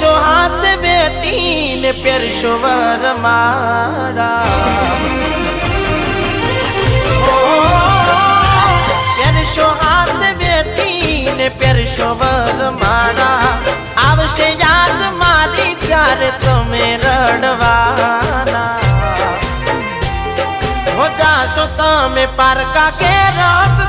પહેરશો હાથ બેટીને પહેરશો વરમાળા પહેરશો હાથ બેટીને પહેરશો વરમાળા આવશે યાદ મારી ત્યારે તમે રડવાના હો જાશો તમે પારકા કે રસ